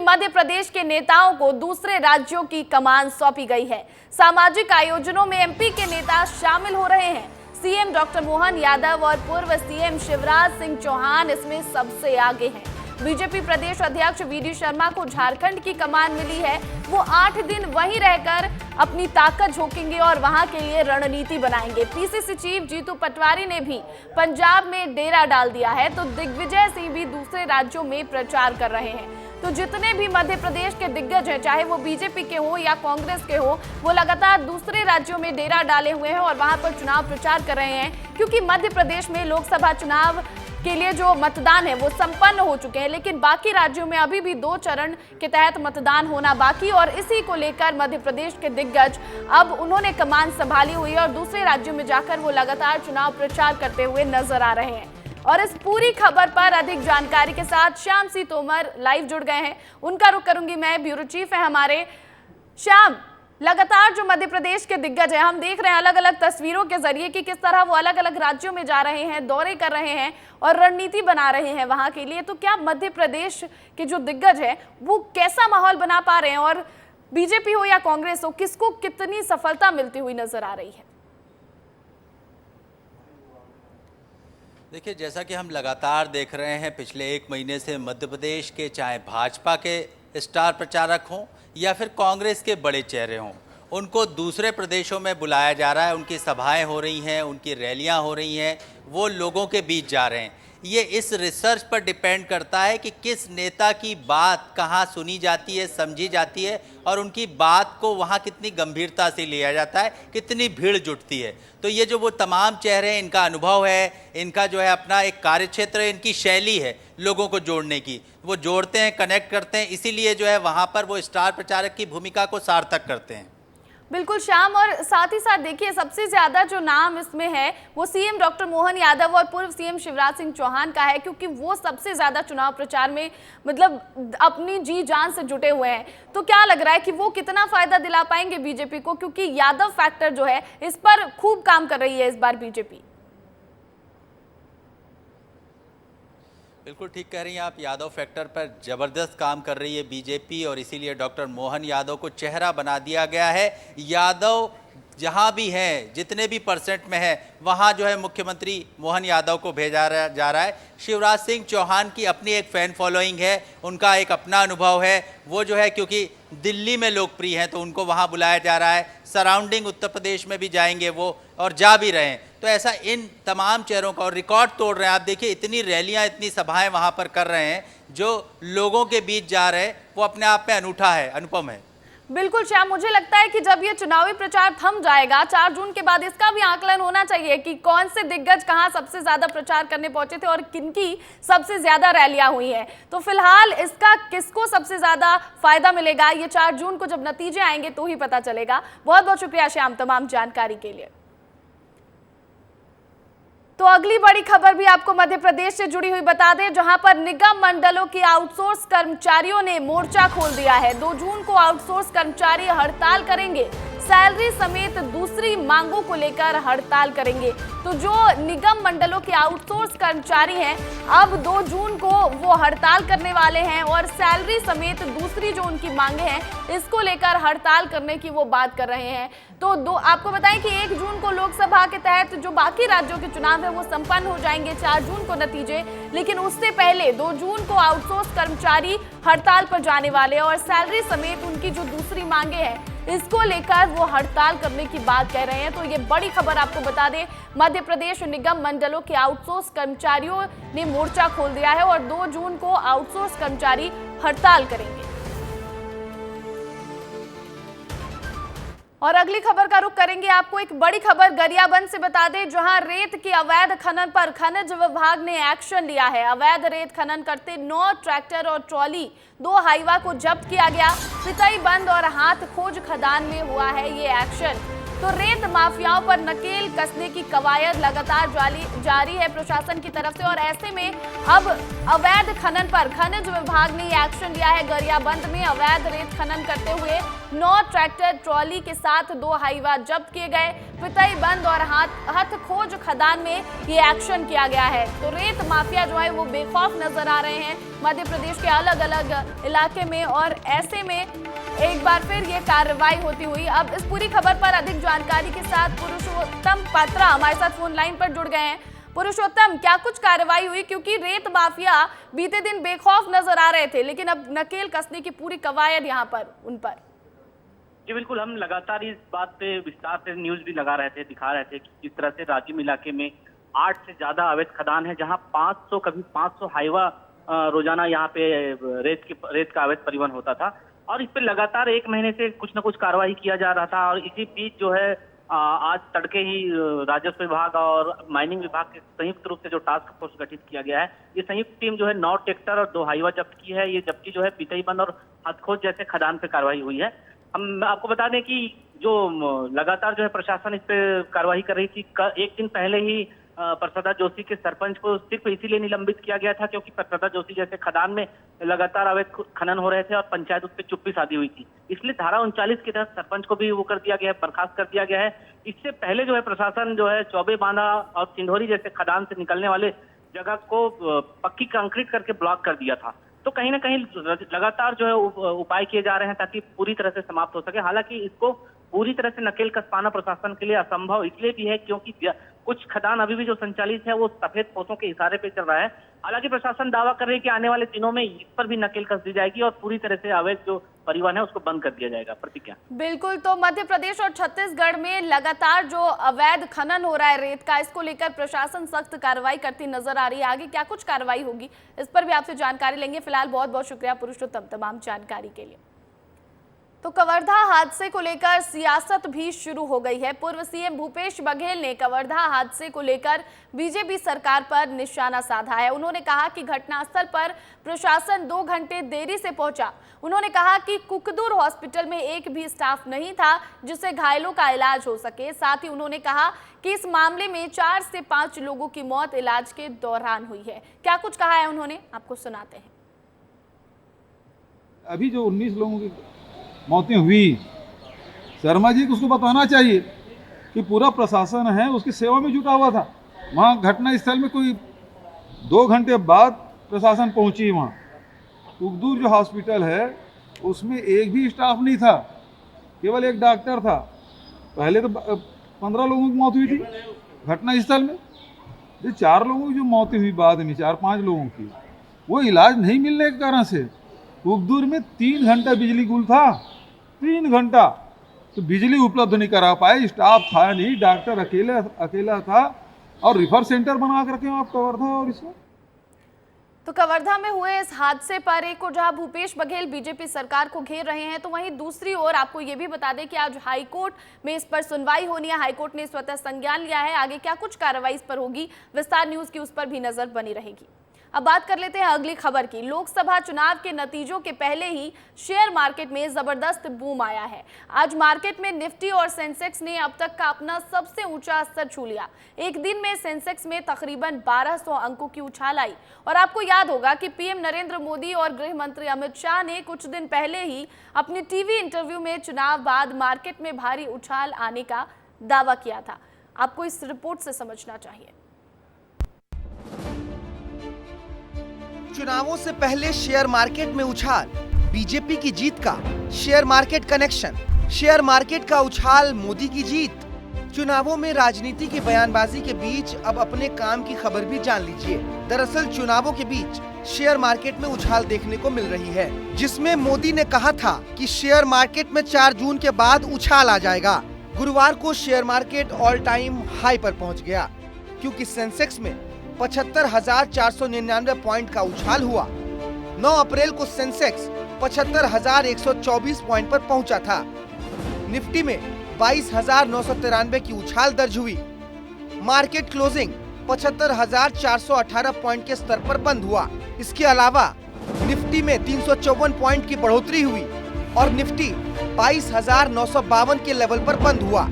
मध्य प्रदेश के नेताओं को दूसरे राज्यों की कमान सौंपी गई है। सामाजिक आयोजनों में एमपी के नेता शामिल हो रहे हैं। सीएम डॉक्टर मोहन यादव और पूर्व सीएम शिवराज सिंह चौहान इसमें सबसे आगे हैं। बीजेपी प्रदेश अध्यक्ष वीडी शर्मा को झारखंड की कमान मिली है। वो 8 दिन वहीं रहकर अपनी ताकत झोंकेंगे और वहां के लिए रणनीति बनाएंगे। पीसीसी चीफ जीतू पटवारी ने भी पंजाब में डेरा डाल दिया है, तो दिग्विजय सिंह भी दूसरे राज्यों में प्रचार कर रहे हैं। तो जितने भी मध्य प्रदेश के दिग्गज हैं, चाहे वो बीजेपी के हो या कांग्रेस के हो, वो लगातार दूसरे राज्यों में डेरा डाले हुए हैं और वहां पर चुनाव प्रचार कर रहे हैं। क्योंकि मध्य प्रदेश में लोकसभा चुनाव के लिए जो मतदान है वो संपन्न हो चुके हैं, लेकिन बाकी राज्यों में अभी भी 2 चरण के तहत मतदान होना बाकी, और इसी को लेकर मध्य प्रदेश के दिग्गज अब उन्होंने कमान संभाली हुई है और दूसरे राज्यों में जाकर वो लगातार चुनाव प्रचार करते हुए नजर आ रहे हैं। और इस पूरी खबर पर अधिक जानकारी के साथ श्याम सी तोमर लाइव जुड़ गए हैं, उनका रुख करूंगी मैं। ब्यूरो चीफ है हमारे श्याम। लगातार जो मध्य प्रदेश के दिग्गज हैं, हम देख रहे हैं अलग अलग तस्वीरों के जरिए कि किस तरह वो अलग अलग राज्यों में जा रहे हैं, दौरे कर रहे हैं और रणनीति बना रहे हैं वहां के लिए। तो क्या मध्य प्रदेश के जो दिग्गज हैं वो कैसा माहौल बना पा रहे हैं, और बीजेपी हो या कांग्रेस हो, किसको कितनी सफलता मिलती हुई नजर आ रही है? देखिए, जैसा कि हम लगातार देख रहे हैं पिछले 1 महीने से मध्य प्रदेश के, चाहे भाजपा के स्टार प्रचारक हों या फिर कांग्रेस के बड़े चेहरे हों, उनको दूसरे प्रदेशों में बुलाया जा रहा है। उनकी सभाएं हो रही हैं, उनकी रैलियां हो रही हैं, वो लोगों के बीच जा रहे हैं। ये इस रिसर्च पर डिपेंड करता है कि किस नेता की बात कहाँ सुनी जाती है, समझी जाती है, और उनकी बात को वहाँ कितनी गंभीरता से लिया जाता है, कितनी भीड़ जुटती है। तो ये जो वो तमाम चेहरे हैं, इनका अनुभव है, इनका जो है अपना एक कार्यक्षेत्र है, इनकी शैली है लोगों को जोड़ने की। वो जोड़ते हैं, कनेक्ट करते हैं, इसीलिए जो है वहाँ पर वो स्टार प्रचारक की भूमिका को सार्थक करते हैं। बिल्कुल श्याम, और साथ ही साथ देखिए सबसे ज्यादा जो नाम इसमें है वो सीएम डॉक्टर मोहन यादव और पूर्व सीएम शिवराज सिंह चौहान का है, क्योंकि वो सबसे ज्यादा चुनाव प्रचार में मतलब अपनी जी जान से जुटे हुए हैं। तो क्या लग रहा है कि वो कितना फायदा दिला पाएंगे बीजेपी को, क्योंकि यादव फैक्टर जो है इस पर खूब काम कर रही है इस बार बीजेपी? बिल्कुल ठीक कह रही हैं आप, यादव फैक्टर पर ज़बरदस्त काम कर रही है बीजेपी, और इसीलिए डॉक्टर मोहन यादव को चेहरा बना दिया गया है। यादव जहां भी हैं, जितने भी परसेंट में है, वहां जो है मुख्यमंत्री मोहन यादव को भेजा जा रहा है। शिवराज सिंह चौहान की अपनी एक फ़ैन फॉलोइंग है, उनका एक अपना अनुभव है। वो जो है क्योंकि दिल्ली में लोकप्रिय हैं तो उनको वहां बुलाया जा रहा है। सराउंडिंग उत्तर प्रदेश में भी जाएंगे वो, और जा भी रहे हैं। तो ऐसा इन तमाम चेहरों का, और रिकॉर्ड तोड़ रहे हैं आप। देखिए, इतनी रैलियां, इतनी सभाएं वहां पर कर रहे हैं, जो लोगों के बीच जा रहे हैं, वो अपने आप में अनूठा है, अनुपम है। बिल्कुल श्याम, मुझे लगता है कि जब ये चुनावी प्रचार थम जाएगा 4 जून के बाद, इसका भी आकलन होना चाहिए कि कौन से दिग्गज कहां सबसे ज्यादा प्रचार करने पहुंचे थे और किनकी सबसे ज्यादा रैलियां हुई हैं। तो फिलहाल इसका किसको सबसे ज्यादा फायदा मिलेगा, ये 4 जून को जब नतीजे आएंगे तो ही पता चलेगा। बहुत बहुत शुक्रिया श्याम तमाम जानकारी के लिए। तो अगली बड़ी खबर भी आपको मध्य प्रदेश से जुड़ी हुई बता दें, जहां पर निगम मंडलों के आउटसोर्स कर्मचारियों ने मोर्चा खोल दिया है। 2 जून को आउटसोर्स कर्मचारी हड़ताल करेंगे, सैलरी समेत दूसरी मांगों को लेकर हड़ताल करेंगे। तो जो निगम मंडलों के आउटसोर्स कर्मचारी हैं, अब 2 जून को वो हड़ताल करने वाले हैं और सैलरी समेत दूसरी जो उनकी मांगे हैं, इसको लेकर हड़ताल करने की वो बात कर रहे हैं। तो आपको बताएं कि 1 जून को लोकसभा के तहत जो बाकी राज्यों के चुनाव है वो संपन्न हो जाएंगे, 4 जून को नतीजे, लेकिन उससे पहले 2 जून को आउटसोर्स कर्मचारी हड़ताल पर जाने वाले और सैलरी समेत उनकी जो दूसरी मांगे हैं, इसको लेकर वो हड़ताल करने की बात कह रहे हैं। तो ये बड़ी खबर आपको बता दें, मध्य प्रदेश निगम मंडलों के आउटसोर्स कर्मचारियों ने मोर्चा खोल दिया है और 2 जून को आउटसोर्स कर्मचारी हड़ताल करेंगे। और अगली खबर का रुख करेंगे, आपको एक बड़ी खबर गरियाबंद से बता दें, जहां रेत के अवैध खनन पर खनिज विभाग ने एक्शन लिया है। अवैध रेत खनन करते 9 ट्रैक्टर और ट्रॉली, 2 हाईवा को जब्त किया गया। पितई बंद और हाथ खोज खदान में हुआ है ये एक्शन। तो रेत माफियाओं पर नकेल कसने की कवायद लगातार जारी है प्रशासन की तरफ से। और ऐसे में अब अवैध खनन पर खनिज विभाग ने एक्शन लिया है। गरियाबंद में अवैध रेत खनन करते हुए 9 ट्रैक्टर ट्रॉली के साथ 2 हाईवा जब्त किए गए। पितईबंद और हथखोज खदान में ये एक्शन किया गया है। तो रेत माफिया जो है वो बेखौफ नजर आ रहे हैं मध्य प्रदेश के अलग अलग इलाके में। और ऐसे में एक बार फिर ये कार्रवाई होती हुई। अब इस पूरी खबर पर अधिक जानकारी के साथ पुरुषोत्तम पात्रा हमारे साथ फोन लाइन पर जुड़ गए हैं। पुरुषोत्तम, क्या कुछ कार्रवाई हुई? क्योंकि रेत माफिया बीते दिन बेखौफ नजर आ रहे थे, लेकिन अब नकेल कसने की पूरी कवायद यहाँ पर उन पर। जी बिल्कुल, हम लगातार इस बात पे विस्तार से न्यूज भी लगा रहे थे, दिखा रहे थे कि किस तरह से राजिम इलाके में 8 से ज्यादा अवैध खदान है, जहां 500 कभी 500 हाईवा रोजाना यहाँ पे रेत का अवैध परिवहन होता था। और इस पे लगातार 1 महीने से कुछ न कुछ कार्रवाई किया जा रहा था। और इसी बीच जो है आज तड़के ही राजस्व विभाग और माइनिंग विभाग के संयुक्त रूप से जो टास्क फोर्स गठित किया गया है, ये संयुक्त टीम जो है 9 ट्रैक्टर और 2 हाईवा जब्त की है। ये जब्ती जो है पितईबंद और हथखोज जैसे खदान पे कार्रवाई हुई है। हम आपको बता दें कि जो लगातार जो है प्रशासन इस पे कार्रवाई कर रही थी। एक दिन पहले ही प्रसादा जोशी के सरपंच को सिर्फ इसीलिए निलंबित किया गया था क्योंकि प्रसादा जोशी जैसे खदान में लगातार अवैध खनन हो रहे थे और पंचायत उस पर चुप्पी साधी हुई थी। इसलिए धारा 39 के तहत सरपंच को भी वो कर दिया गया है, बर्खास्त कर दिया गया है। इससे पहले जो है प्रशासन जो है चौबे बांधा और सिंधोरी जैसे खदान से निकलने वाले जगह को पक्की कंक्रीट करके ब्लॉक कर दिया था। तो कहीं ना कहीं लगातार जो है उपाय किए जा रहे हैं ताकि पूरी तरह से समाप्त हो सके। हालांकि इसको पूरी तरह से नकेल कस पाना प्रशासन के लिए असंभव इसलिए भी है क्योंकि कुछ खदान अभी भी जो संचालित है वो सफेद पोतों के इशारे पे चल रहा है। हालांकि प्रशासन दावा कर रही है कि आने वाले दिनों में इस पर भी नकेल कस दी जाएगी और पूरी तरह से अवैध जो परिवहन है उसको बंद कर दिया जाएगा। प्रतिज्ञा बिल्कुल, तो मध्य प्रदेश और छत्तीसगढ़ में लगातार जो अवैध खनन हो रहा है रेत का, इसको लेकर प्रशासन सख्त कार्रवाई करती नजर आ रही है। आगे क्या कुछ कार्रवाई होगी इस पर भी आपसे जानकारी लेंगे। फिलहाल बहुत बहुत शुक्रिया पुरुषोत्तम तमाम जानकारी के लिए। तो कवर्धा हादसे को लेकर सियासत भी शुरू हो गई है। पूर्व सीएम भूपेश बघेल ने कवर्धा हादसे को लेकर बीजेपी सरकार पर निशाना साधा है। उन्होंने कहा कि घटनास्थल पर प्रशासन 2 घंटे देरी से पहुंचा। उन्होंने कहा कि कुकदूर हॉस्पिटल में एक भी स्टाफ नहीं था जिससे घायलों का इलाज हो सके। साथ ही उन्होंने कहा कि इस मामले में 4 से 5 लोगों की मौत इलाज के दौरान हुई है। क्या कुछ कहा है उन्होंने, आपको सुनाते हैं। अभी जो 19 लोगों की मौतें हुई, शर्मा जी को उसको बताना चाहिए कि पूरा प्रशासन है उसकी सेवा में जुटा हुआ था। वहाँ घटना स्थल में कोई 2 घंटे बाद प्रशासन पहुंची। वहाँ कुकदूर जो हॉस्पिटल है उसमें एक भी स्टाफ नहीं था, केवल एक डॉक्टर था। पहले तो 15 लोगों की मौत हुई थी घटना स्थल में। ये 4 लोगों की जो मौतें हुई बाद में, 4-5 लोगों की, वो इलाज नहीं मिलने के कारण से। कुकदूर में 3 घंटा बिजली गुल था, 3 घंटा तो बिजली उपलब्ध नहीं करा पाए। स्टाफ था नहीं, डॉक्टर अकेला था और रिफर सेंटर बना करके आप कवर्धा और इसको। तो कवर्धा में हुए इस हादसे पर एक और जहां भूपेश बघेल बीजेपी सरकार को घेर रहे हैं, तो वहीं दूसरी ओर आपको ये भी बता दें कि आज हाईकोर्ट में इस पर सुनवाई होनी है। हाईकोर्ट ने स्वतः संज्ञान लिया है। आगे क्या कुछ कार्रवाई इस पर होगी, विस्तार न्यूज की उस पर भी नजर बनी रहेगी। अब बात कर लेते हैं अगली खबर की। लोकसभा चुनाव के नतीजों के पहले ही शेयर मार्केट में जबरदस्त बूम आया है। आज मार्केट में निफ्टी और सेंसेक्स ने अब तक का अपना सबसे ऊंचा स्तर छू लिया। एक दिन में सेंसेक्स में तकरीबन 1200 अंकों की उछाल आई। और आपको याद होगा कि पीएम नरेंद्र मोदी और गृह मंत्री अमित शाह ने कुछ दिन पहले ही अपने टीवी इंटरव्यू में चुनाव बाद मार्केट में भारी उछाल आने का दावा किया था। आपको इस रिपोर्ट से समझना चाहिए। चुनावों से पहले शेयर मार्केट में उछाल, बीजेपी की जीत का share market connection. Share market का उछाल, मोदी की जीत। चुनावों में राजनीति की बयानबाजी के बीच अब अपने काम की खबर भी जान लीजिए। दरअसल चुनावों के बीच शेयर मार्केट में उछाल देखने को मिल रही है, जिसमें मोदी ने कहा था कि शेयर मार्केट में 4 जून के बाद उछाल आ जाएगा। गुरुवार को share market all time high पर पहुंच गया, क्योंकि सेंसेक्स में 75,499 पॉइंट का उछाल हुआ। 9 अप्रैल को सेंसेक्स 75,124 पॉइंट पर पहुंचा था। निफ्टी में 22,993 की उछाल दर्ज हुई। मार्केट क्लोजिंग 75,418 पॉइंट के स्तर पर बंद हुआ। इसके अलावा निफ्टी में 354 पॉइंट की बढ़ोतरी हुई और निफ्टी 22,952 के लेवल पर बंद हुआ।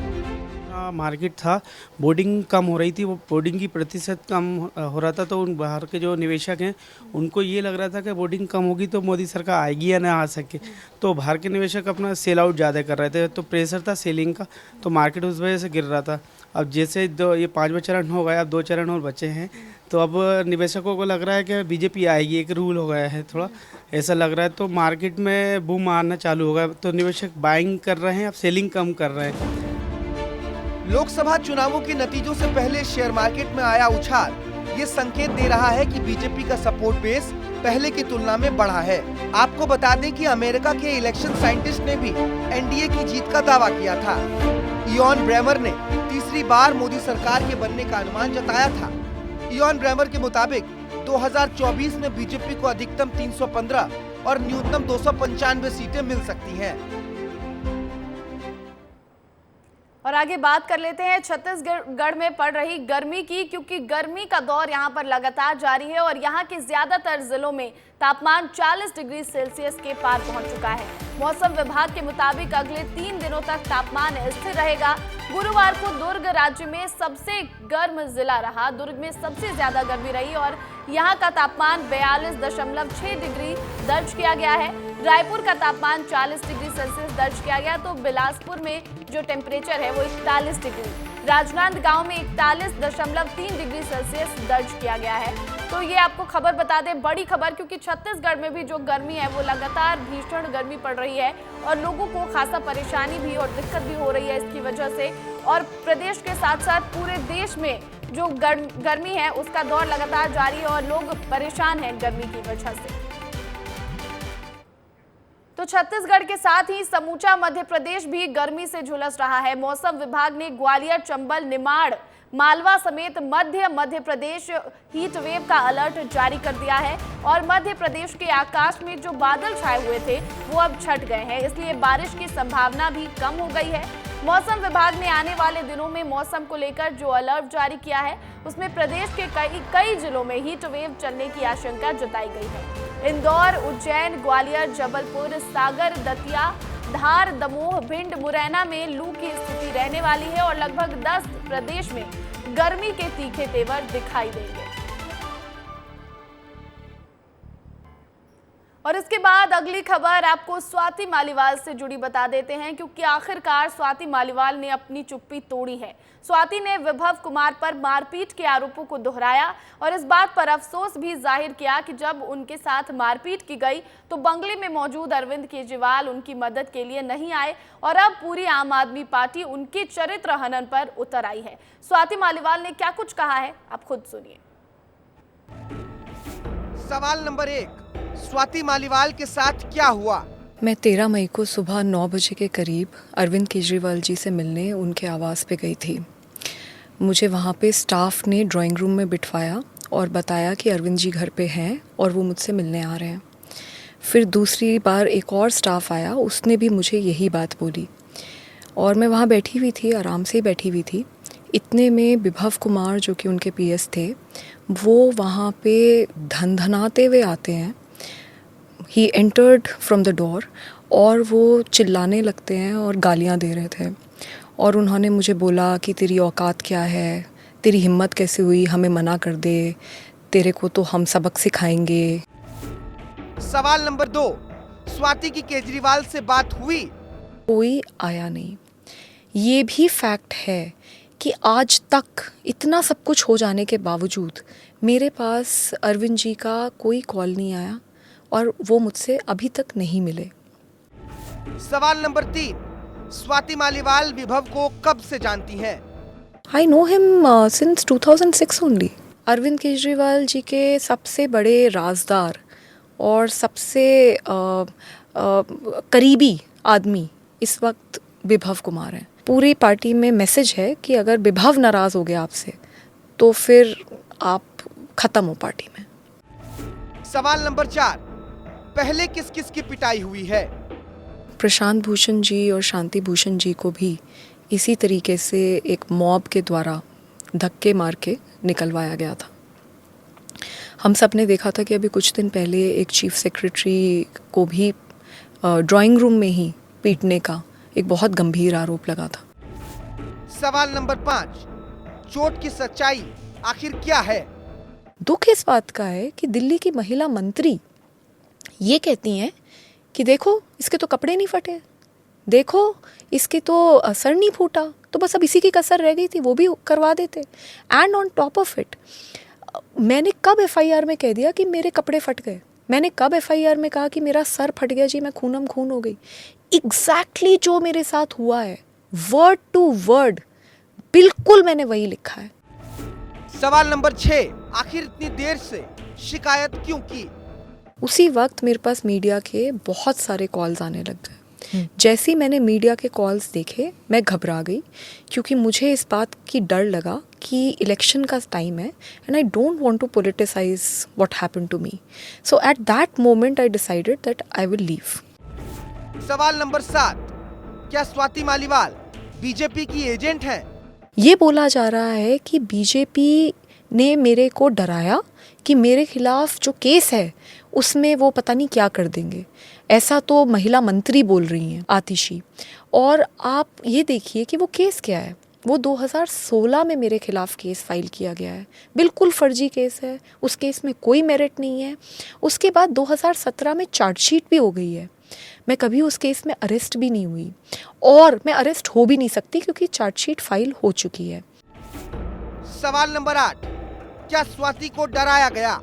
मार्केट था, बोर्डिंग कम हो रही थी, वो बोर्डिंग की प्रतिशत कम हो रहा था, तो उन बाहर के जो निवेशक हैं उनको ये लग रहा था कि बोर्डिंग कम होगी तो मोदी सरकार आएगी या ना आ सके, तो बाहर के निवेशक अपना सेल आउट ज़्यादा कर रहे थे, तो प्रेशर था सेलिंग का, तो मार्केट उस वजह से गिर रहा था। अब जैसे ये 5वां चरण हो गया, अब 2 चरण और बचे हैं, तो अब निवेशकों को लग रहा है कि बीजेपी आएगी, एक रूल हो गया है, थोड़ा ऐसा लग रहा है, तो मार्केट में बूम आना चालू हो गया, तो निवेशक बाइंग कर रहे हैं, अब सेलिंग कम कर रहे हैं। लोकसभा चुनावों के नतीजों से पहले शेयर मार्केट में आया उछाल ये संकेत दे रहा है कि बीजेपी का सपोर्ट बेस पहले की तुलना में बढ़ा है। आपको बता दें कि अमेरिका के इलेक्शन साइंटिस्ट ने भी एनडीए की जीत का दावा किया था। इयॉन ब्रेमर ने तीसरी बार मोदी सरकार के बनने का अनुमान जताया था। इयॉन ब्रेमर के मुताबिक 2024 में बीजेपी को अधिकतम 315 और न्यूनतम 295 सीटें मिल सकती हैं। और आगे बात कर लेते हैं छत्तीसगढ़ में पड़ रही गर्मी की, क्योंकि गर्मी का दौर यहां पर लगातार जारी है और यहां के ज्यादातर जिलों में तापमान 40 डिग्री सेल्सियस के पार पहुंच चुका है। मौसम विभाग के मुताबिक अगले 3 दिनों तक तापमान स्थिर रहेगा। गुरुवार को दुर्ग राज्य में सबसे गर्म जिला रहा। दुर्ग में सबसे ज्यादा गर्मी रही और यहां का तापमान 42.6 डिग्री दर्ज किया गया है। रायपुर का तापमान 40 डिग्री सेल्सियस दर्ज किया गया, तो बिलासपुर में जो टेम्परेचर है वो 41 डिग्री, राजनांदगांव में 41.3 डिग्री सेल्सियस दर्ज किया गया है। तो ये आपको खबर बता दें, बड़ी खबर, क्योंकि छत्तीसगढ़ में भी जो गर्मी है वो लगातार भीषण गर्मी पड़ रही है और लोगों को खासा परेशानी भी और दिक्कत भी हो रही है इसकी वजह से। और प्रदेश के साथ साथ पूरे देश में जो गर्मी है उसका दौर लगातार जारी है और लोग परेशान हैं गर्मी की वजह से। तो छत्तीसगढ़ के साथ ही समूचा मध्य प्रदेश भी गर्मी से झुलस रहा है। मौसम विभाग ने ग्वालियर, चंबल, निमाड़, मालवा समेत मध्य प्रदेश हीट वेव का अलर्ट जारी कर दिया है और मध्य प्रदेश के आकाश में जो बादल छाए हुए थे वो अब छट गए हैं, इसलिए बारिश की संभावना भी कम हो गई है। मौसम विभाग ने आने वाले दिनों में मौसम को लेकर जो अलर्ट जारी किया है उसमें प्रदेश के कई जिलों में हीट वेव चलने की आशंका जताई गई है। इंदौर, उज्जैन, ग्वालियर, जबलपुर, सागर, दतिया, धार, दमोह, भिंड, मुरैना में लू की स्थिति रहने वाली है और लगभग 10 प्रदेश में गर्मी के तीखे तेवर दिखाई देंगे। और इसके बाद अगली खबर आपको स्वाति मालीवाल से जुड़ी बता देते हैं, क्योंकि आखिरकार स्वाति मालीवाल ने अपनी चुप्पी तोड़ी है। स्वाति ने विभव कुमार पर मारपीट के आरोपों को दोहराया और इस बात पर अफसोस भी जाहिर किया कि जब उनके साथ मारपीट की गई तो बंगले में मौजूद अरविंद केजरीवाल उनकी मदद के लिए नहीं आए और अब पूरी आम आदमी पार्टी उनके चरित्र हनन पर उतर आई है। स्वाति मालीवाल ने क्या कुछ कहा है, आप खुद सुनिए। सवाल नंबर 1, स्वाति मालीवाल के साथ क्या हुआ? मैं 13 मई को सुबह 9 बजे के करीब अरविंद केजरीवाल जी से मिलने उनके आवास पे गई थी। मुझे वहाँ पे स्टाफ ने ड्राइंग रूम में बिठवाया और बताया कि अरविंद जी घर पे हैं और वो मुझसे मिलने आ रहे हैं। फिर दूसरी बार एक और स्टाफ आया, उसने भी मुझे यही बात बोली और मैं वहाँ बैठी हुई थी, आराम से बैठी हुई थी। इतने में विभव कुमार जो कि उनके पीएस थे वो वहाँ पे धनधनाते हुए आते हैं। He entered from the door और वो चिल्लाने लगते हैं और गालियाँ दे रहे थे और उन्होंने मुझे बोला कि तेरी औकात क्या है, तेरी हिम्मत कैसे हुई, हमें मना कर दे, तेरे को तो हम सबक सिखाएंगे। सवाल नंबर 2, स्वाति की केजरीवाल से बात हुई? कोई आया नहीं। ये भी फैक्ट है कि आज तक इतना सब कुछ हो जाने के बावजूद मेरे पास अरविंद जी का कोई कॉल नहीं आया और वो मुझसे अभी तक नहीं मिले। सवाल नंबर 3, स्वाति मालीवाल विभव को कब से जानती हैं? I know him since 2006 only. Arvind Kejriwal ji के सबसे बड़े राजदार और सबसे करीबी आदमी इस वक्त विभव कुमार हैं। पूरी पार्टी में मैसेज है कि अगर विभव नाराज हो गया आपसे तो फिर आप खत्म हो पार्टी में। सवाल नंबर 4, पहले किस किस की पिटाई हुई है? प्रशांत भूषण जी और शांति भूषण जी को भी इसी तरीके से एक मॉब के द्वारा धक्के मार के निकलवाया गया था। हम सब ने देखा था कि अभी कुछ दिन पहले एक चीफ सेक्रेटरी को भी ड्राइंग रूम में ही पीटने का एक बहुत गंभीर आरोप लगा था। सवाल नंबर 5, चोट की सच्चाई आखिर क्या है? दुख इस बात का है कि दिल्ली की महिला मंत्री ये कहती हैं कि देखो इसके तो कपड़े नहीं फटे, देखो इसके तो सर नहीं फूटा, तो बस अब इसी की कसर रह गई थी, वो भी करवा देते। And on top of it, मैंने कब एफआईआर में कह दिया कि मेरे कपड़े फट गए? मैंने कब एफआईआर में कहा कि मेरा सर फट गया जी, मैं खूनम खून हो गई? एग्जैक्टली जो मेरे साथ हुआ है, वर्ड टू वर्ड, बिल्कुल मैंने वही लिखा है। सवाल नंबर 6, आखिर इतनी देर से शिकायत क्यों की? उसी वक्त मेरे पास मीडिया के बहुत सारे कॉल्स आने लग गए। जैसे ही मैंने मीडिया के कॉल्स देखे, मैं घबरा गई, क्योंकि मुझे इस बात की डर लगा कि इलेक्शन का टाइम है and I don't want to politicize what happened to me. So at that moment I decided that I will leave. सवाल नंबर 7, क्या स्वाति मालीवाल बीजेपी की एजेंट हैं? ये बोला जा रहा है कि बीजेपी ने मेरे को डराया कि मेरे खिलाफ जो केस है उसमें वो पता नहीं क्या कर देंगे। ऐसा तो महिला मंत्री बोल रही हैं, आतिशी। और आप ये देखिए कि वो केस क्या है। वो 2016 में मेरे खिलाफ केस फाइल किया गया है, बिल्कुल फर्जी केस है, उस केस में कोई मेरिट नहीं है। उसके बाद 2017 में चार्जशीट भी हो गई है। मैं कभी उस केस में अरेस्ट भी नहीं हुई और मैं अरेस्ट हो भी नहीं सकती क्योंकि चार्जशीट फाइल हो चुकी है। सवाल नंबर 8, क्या स्वाति को डराया गया?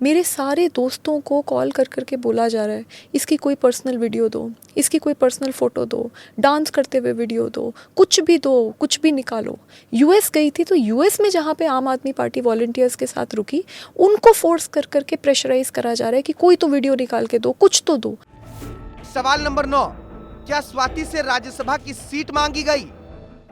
मेरे सारे दोस्तों को कॉल कर करके बोला जा रहा है, इसकी कोई पर्सनल वीडियो दो, इसकी कोई पर्सनल फ़ोटो दो, डांस करते हुए वीडियो दो, कुछ भी दो, कुछ भी निकालो। यूएस गई थी तो यूएस में जहाँ पे आम आदमी पार्टी वॉलंटियर्स के साथ रुकी, उनको फोर्स कर करके प्रेशराइज करा जा रहा है कि कोई तो वीडियो निकाल के दो, कुछ तो दो। सवाल नंबर 9, क्या स्वाति से राज्यसभा की सीट मांगी गई?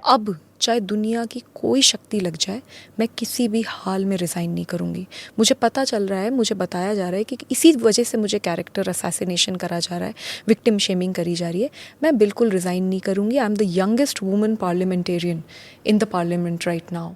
अब चाहे दुनिया की कोई शक्ति लग जाए, मैं किसी भी हाल में रिज़ाइन नहीं करूँगी। मुझे पता चल रहा है, मुझे बताया जा रहा है कि इसी वजह से मुझे कैरेक्टर असैसिनेशन करा जा रहा है, विक्टिम शेमिंग करी जा रही है। मैं बिल्कुल रिज़ाइन नहीं करूँगी। I am the youngest woman parliamentarian in the parliament right now.